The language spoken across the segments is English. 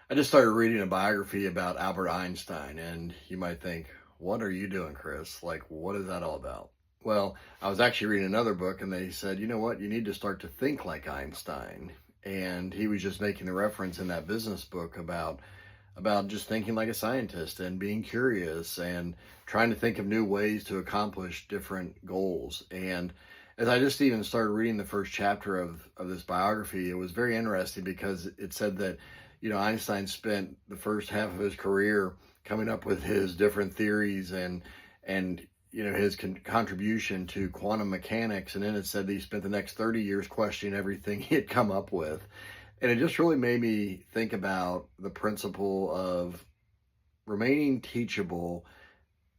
I just started reading a biography about Albert Einstein, and you might think, what are you doing, Chris? Like, what is that all about? Well, I was actually reading another book, and they said, you know what? You need to start to think like Einstein. And he was just making the reference in that business book about just thinking like a scientist and being curious and trying to think of new ways to accomplish different goals. And as I just even started reading the first chapter of this biography, it was very interesting because it said that, Einstein spent the first half of his career coming up with his different theories and his contribution to quantum mechanics. And then it said that he spent the next 30 years questioning everything he had come up with. And it just really made me think about the principle of remaining teachable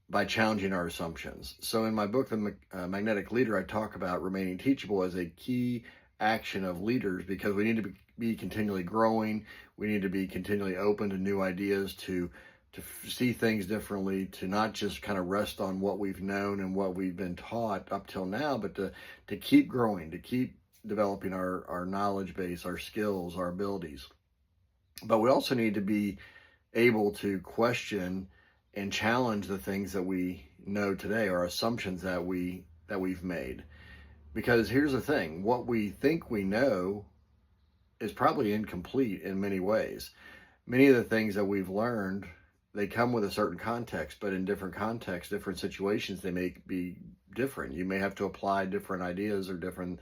by challenging our assumptions. So in my book, The Magnetic Leader, I talk about remaining teachable as a key action of leaders because we need to be continually growing. We need to be continually open to new ideas, to see things differently, to not just kind of rest on what we've known and what we've been taught up till now, but to keep growing, to keep developing our knowledge base, our skills, our abilities. But we also need to be able to question and challenge the things that we know today, our assumptions that we've made. Because here's the thing, what we think we know is probably incomplete in many ways. Many of the things that we've learned, they come with a certain context, but in different contexts, different situations, they may be different. You may have to apply different ideas or different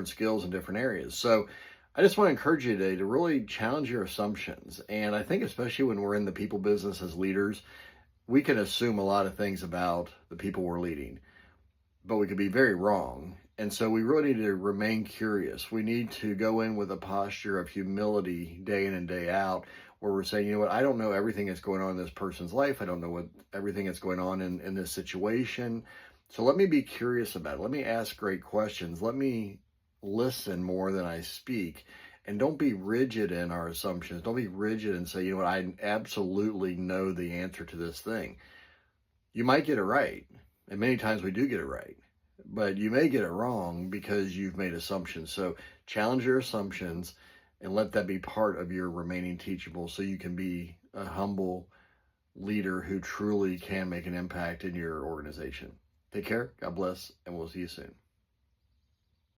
skills in different areas. So I just want to encourage you today to really challenge your assumptions. And I think especially when we're in the people business as leaders, we can assume a lot of things about the people we're leading, but we could be very wrong. And so we really need to remain curious. We need to go in with a posture of humility day in and day out, where we're saying, you know what, I don't know everything that's going on in this person's life. I don't know everything that's going on in this situation. So let me be curious about it. Let me ask great questions. Let me listen more than I speak. And don't be rigid in our assumptions. Don't be rigid and say, you know what, I absolutely know the answer to this thing. You might get it right. And many times we do get it right, but you may get it wrong because you've made assumptions. So challenge your assumptions and let that be part of your remaining teachable so you can be a humble leader who truly can make an impact in your organization. Take care. God bless, and we'll see you soon.